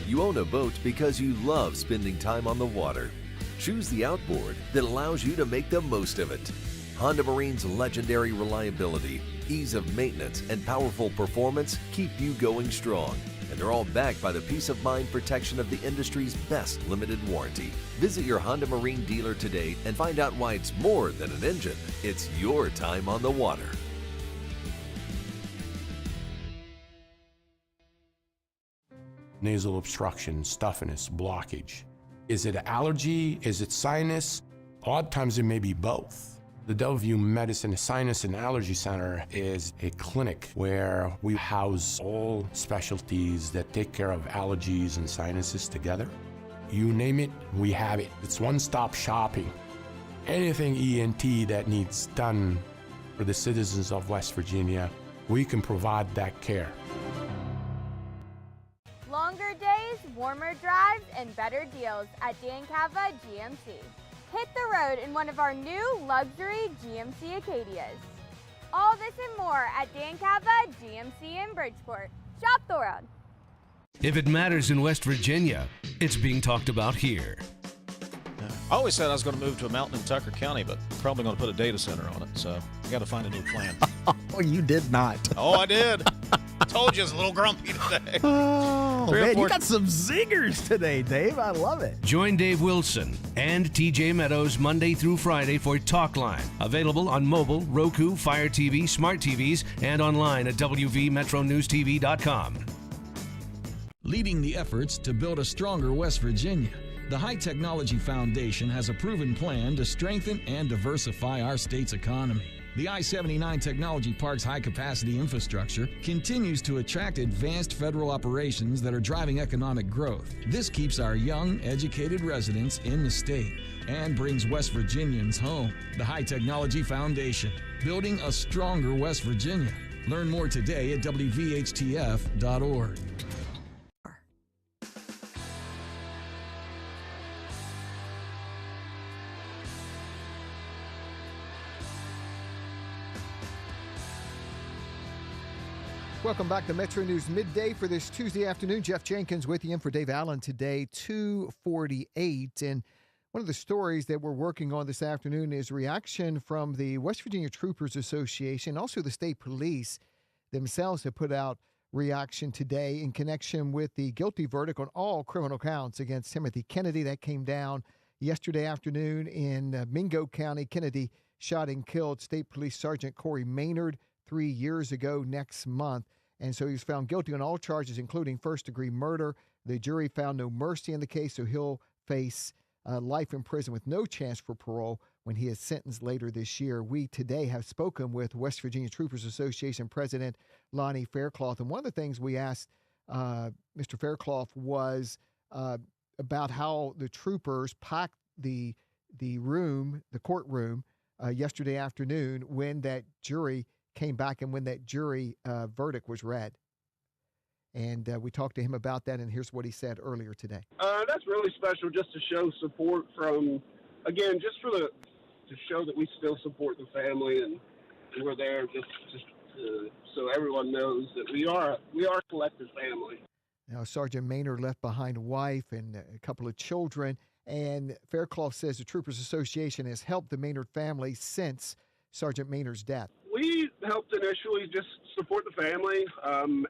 You own a boat because you love spending time on the water. Choose the outboard that allows you to make the most of it. Honda Marine's legendary reliability, ease of maintenance, and powerful performance keep you going strong. And they're all backed by the peace of mind protection of the industry's best limited warranty. Visit your Honda Marine dealer today and find out why it's more than an engine. It's your time on the water. Nasal obstruction, stuffiness, blockage. Is it allergy? Is it sinus? Odd times it may be both. The Delview Medicine Sinus and Allergy Center is a clinic where we house all specialties that take care of allergies and sinuses together. You name it, we have it. It's one-stop shopping. Anything ENT that needs done for the citizens of West Virginia, we can provide that care. Longer days, warmer drives, and better deals at Dan Cava GMC. Hit the road in one of our new luxury GMC Acadias. All this and more at Dan Cava GMC in Bridgeport. Shop the world. If it matters in West Virginia, it's being talked about here. I always said I was going to move to a mountain in Tucker County, but probably going to put a data center on it, so I got to find a new plan. Oh, you did not. Oh, I did. Told you I was a little grumpy today. Oh, man, you got some zingers today, Dave. I love it. Join Dave Wilson and TJ Meadows Monday through Friday for Talk Line. Available on mobile, Roku, Fire TV, smart TVs, and online at wvmetronewstv.com. Leading the efforts to build a stronger West Virginia, the High Technology Foundation has a proven plan to strengthen and diversify our state's economy. The I-79 Technology Park's high-capacity infrastructure continues to attract advanced federal operations that are driving economic growth. This keeps our young, educated residents in the state and brings West Virginians home. The High Technology Foundation, building a stronger West Virginia. Learn more today at WVHTF.org. Welcome back to Metro News Midday for this Tuesday afternoon. Jeff Jenkins with you in for Dave Allen today, 2:48. And one of the stories that we're working on this afternoon is reaction from the West Virginia Troopers Association. Also, the state police themselves have put out reaction today in connection with the guilty verdict on all criminal counts against Timothy Kennedy. That came down yesterday afternoon in Mingo County. Kennedy shot and killed State Police Sergeant Corey Maynard 3 years ago next month. And so he was found guilty on all charges, including first-degree murder. The jury found no mercy in the case, so he'll face life in prison with no chance for parole when he is sentenced later this year. We today have spoken with West Virginia Troopers Association President Lonnie Faircloth. And one of the things we asked Mr. Faircloth was about how the troopers packed the courtroom yesterday afternoon when that jury came back and when that jury verdict was read. And we talked to him about that, and here's what he said earlier today. That's really special, just to show support from, again, just to show that we still support the family, and we're there just so everyone knows that we are a collective family. Now, Sergeant Maynard left behind a wife and a couple of children, and Faircloth says the Troopers Association has helped the Maynard family since Sergeant Maynard's death. We helped initially just support the family.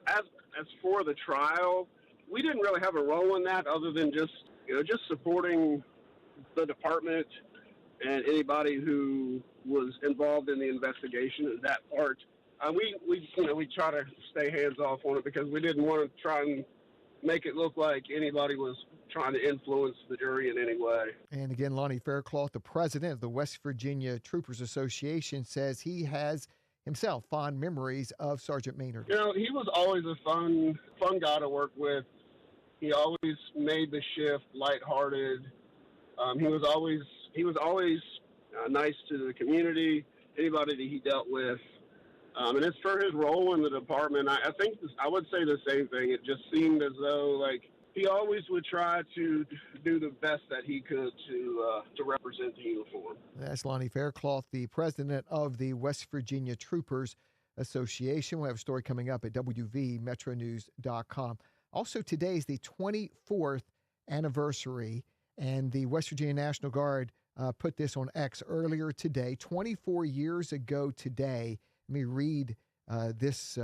As for the trial, we didn't really have a role in that other than just supporting the department and anybody who was involved in the investigation of that part. We try to stay hands off on it because we didn't want to try and make it look like anybody was trying to influence the jury in any way. And again, Lonnie Faircloth, the president of the West Virginia Troopers Association, says he has himself fond memories of Sergeant Maynard. He was always a fun guy to work with. He always made the shift lighthearted. He was always nice to the community, anybody that he dealt with. And as for his role in the department, I think I would say the same thing. It just seemed as though he always would try to do the best that he could to represent the uniform. That's Lonnie Faircloth, the president of the West Virginia Troopers Association. We'll have a story coming up at WVMetroNews.com. Also, today is the 24th anniversary, and the West Virginia National Guard put this on X earlier today. 24 years ago today, let me read this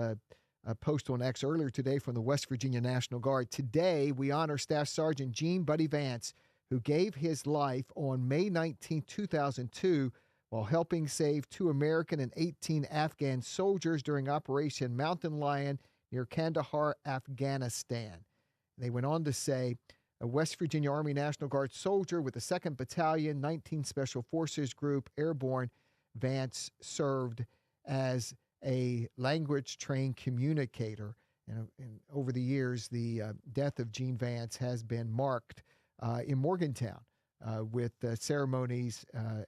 post on X earlier today from the West Virginia National Guard. Today, we honor Staff Sergeant Gene Buddy Vance, who gave his life on May 19, 2002, while helping save 2 American and 18 Afghan soldiers during Operation Mountain Lion near Kandahar, Afghanistan. They went on to say, a West Virginia Army National Guard soldier with the 2nd Battalion, 19th Special Forces Group, Airborne, Vance served as a language-trained communicator. And over the years, the death of Gene Vance has been marked in Morgantown with ceremonies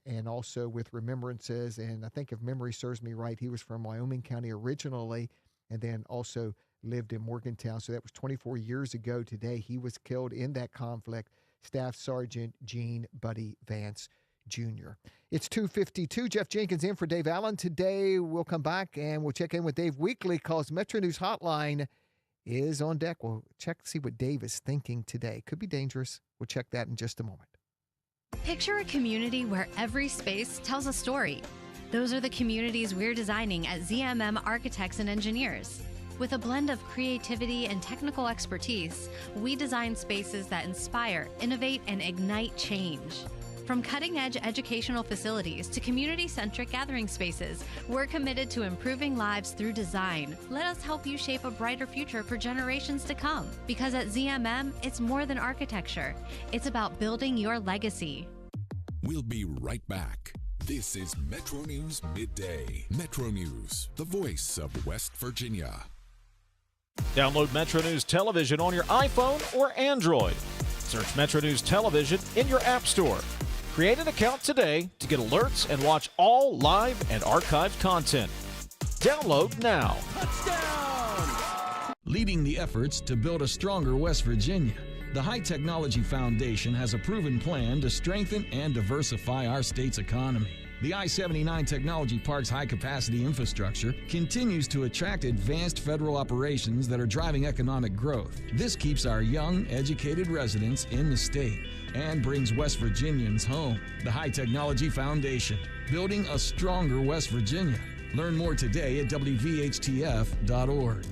and also with remembrances. And I think if memory serves me right, he was from Wyoming County originally and then also lived in Morgantown. So that was 24 years ago today. He was killed in that conflict. Staff Sergeant Gene Buddy Vance Jr. It's 2:52. Jeff Jenkins in for Dave Allen. Today we'll come back and we'll check in with Dave weekly because Metro News Hotline is on deck. We'll check to see what Dave is thinking today. Could be dangerous. We'll check that in just a moment. Picture a community where every space tells a story. Those are the communities we're designing at ZMM Architects and Engineers. With a blend of creativity and technical expertise, we design spaces that inspire, innovate, and ignite change. From cutting-edge educational facilities to community-centric gathering spaces, we're committed to improving lives through design. Let us help you shape a brighter future for generations to come. Because at ZMM, it's more than architecture. It's about building your legacy. We'll be right back. This is Metro News Midday. Metro News, the voice of West Virginia. Download Metro News Television on your iPhone or Android. Search Metro News Television in your App Store. Create an account today to get alerts and watch all live and archived content. Download now. Leading the efforts to build a stronger West Virginia, the High Technology Foundation has a proven plan to strengthen and diversify our state's economy. The I-79 Technology Park's high-capacity infrastructure continues to attract advanced federal operations that are driving economic growth. This keeps our young, educated residents in the state and brings West Virginians home. The High Technology Foundation, building a stronger West Virginia. Learn more today at WVHTF.org.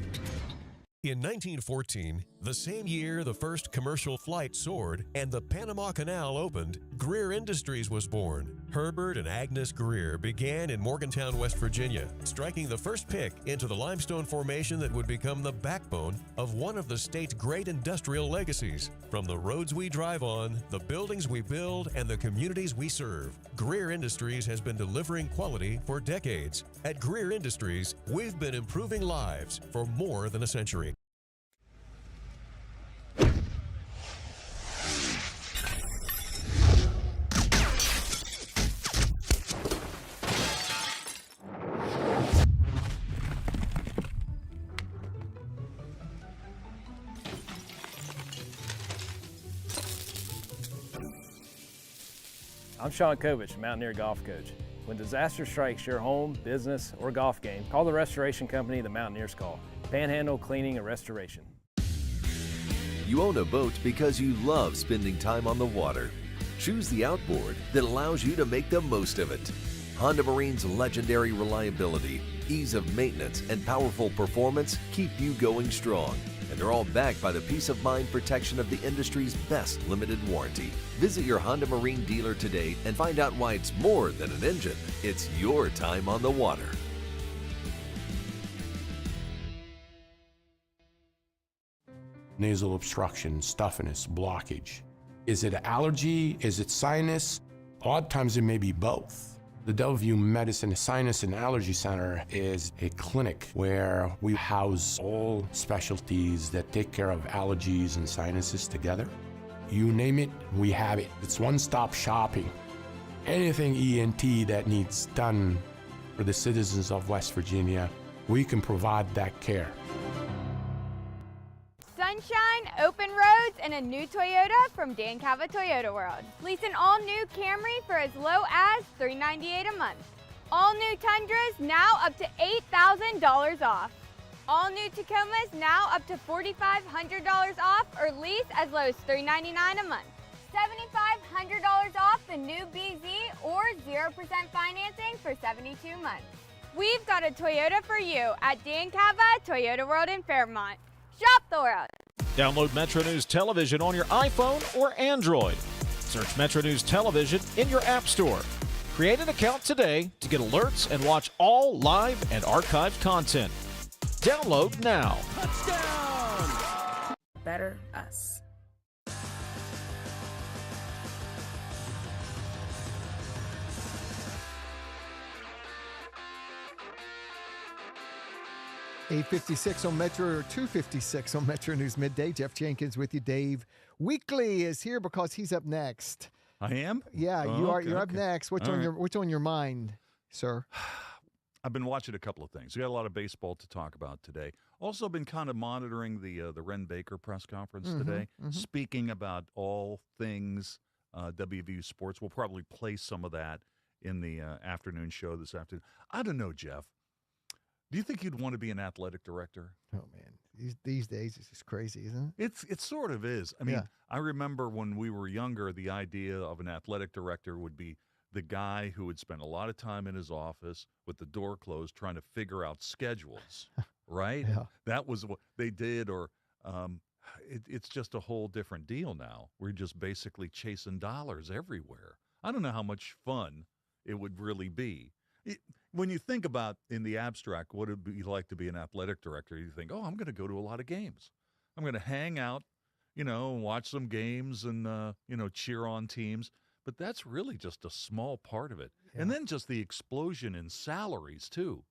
In 1914, the same year the first commercial flight soared and the Panama Canal opened, Greer Industries was born. Herbert and Agnes Greer began in Morgantown, West Virginia, striking the first pick into the limestone formation that would become the backbone of one of the state's great industrial legacies. From the roads we drive on, the buildings we build, and the communities we serve, Greer Industries has been delivering quality for decades. At Greer Industries, we've been improving lives for more than a century. I'm Sean Kovich, Mountaineer Golf Coach. When disaster strikes your home, business, or golf game, call the restoration company the Mountaineers call. Panhandle Cleaning and Restoration. You own a boat because you love spending time on the water. Choose the outboard that allows you to make the most of it. Honda Marine's legendary reliability, ease of maintenance, and powerful performance keep you going strong. And they're all backed by the peace of mind protection of the industry's best limited warranty. Visit your Honda Marine dealer today and find out why it's more than an engine. It's your time on the water. Nasal obstruction, stuffiness, blockage. Is it allergy? Is it sinus? Odd times it may be both. The Delview Medicine Sinus and Allergy Center is a clinic where we house all specialties that take care of allergies and sinuses together. You name it, we have it. It's one-stop shopping. Anything ENT that needs done for the citizens of West Virginia, we can provide that care. Sunshine, open roads, and a new Toyota from Dan Cava Toyota World. Lease an all-new Camry for as low as $398 a month. All new Tundras now up to $8,000 off. All new Tacomas now up to $4,500 off or lease as low as $399 a month. $7,500 off the new BZ or 0% financing for 72 months. We've got a Toyota for you at Dan Cava Toyota World in Fairmont. Shop the world. Download Metro News Television on your iPhone or Android. Search Metro News Television in your App Store. Create an account today to get alerts and watch all live and archived content. Download now. Better us. $8:56 on Metro, or $2:56 on Metro News Midday. Jeff Jenkins with you. Dave Weekly is here because he's up next. I am? Yeah, Oh, you are. okay, You're up okay. next. What's All on right. what's on your mind, sir? I've been watching a couple of things. We got a lot of baseball to talk about today. Also been kind of monitoring the Ren Baker press conference today, speaking about all things WVU sports. We'll probably play some of that in the afternoon show this afternoon. I don't know, Jeff. Do you think you'd want to be an athletic director? Oh man, these days it's just crazy, isn't it? It sort of is. I mean, Yeah. I remember when we were younger, the idea of an athletic director would be the guy who would spend a lot of time in his office with the door closed trying to figure out schedules, right? Yeah. That was what they did, or it's just a whole different deal now. We're just basically chasing dollars everywhere. I don't know how much fun it would really be. When you think about in the abstract, what it would be like to be an athletic director, you think, oh, I'm going to go to a lot of games. I'm going to hang out, and watch some games and, cheer on teams. but that's really just a small part of it. Yeah. And then just the explosion in salaries, too.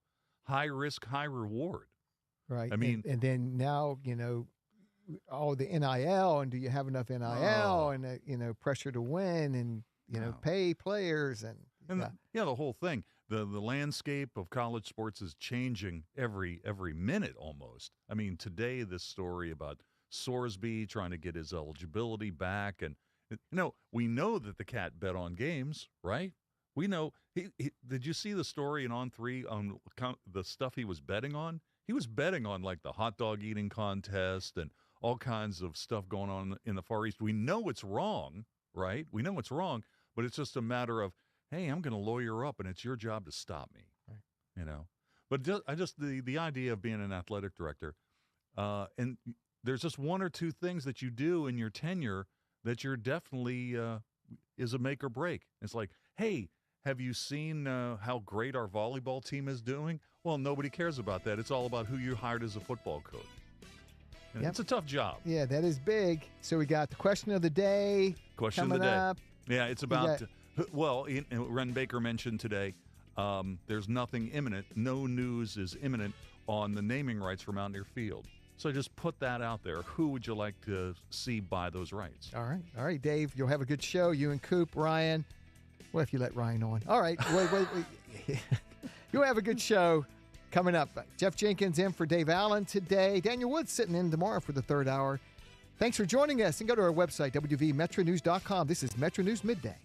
High risk, high reward. Right. I mean, and then now, all the NIL, and do you have enough NIL, and pressure to win, and pay players, and the whole thing. The landscape of college sports is changing every minute almost. I mean, today this story about Sorsby trying to get his eligibility back, and we know that the cat bet on games, right? We know. Did you see the story in On3 on the stuff he was betting on? He was betting on like the hot dog eating contest and all kinds of stuff going on in the Far East. We know it's wrong, right? We know it's wrong, but it's just a matter of, hey, I'm going to lawyer up, and it's your job to stop me, right. But the idea of being an athletic director, and there's just one or two things that you do in your tenure that you're definitely is a make or break. It's like, hey, have you seen how great our volleyball team is doing? Well, nobody cares about that. It's all about who you hired as a football coach. Yep. It's a tough job. Yeah, that is big. So we got the question of the day. Question of the day. Up. Yeah, it's about, Ren Baker mentioned today, there's nothing imminent. No news is imminent on the naming rights for Mountaineer Field. So just put that out there. Who would you like to see buy those rights? All right, Dave. You'll have a good show. You and Coop, Ryan. Well, if you let Ryan on. All right. Wait. You'll have a good show coming up. Jeff Jenkins in for Dave Allen today. Daniel Woods sitting in tomorrow for the third hour. Thanks for joining us, and go to our website, wvmetronews.com. This is Metro News Midday.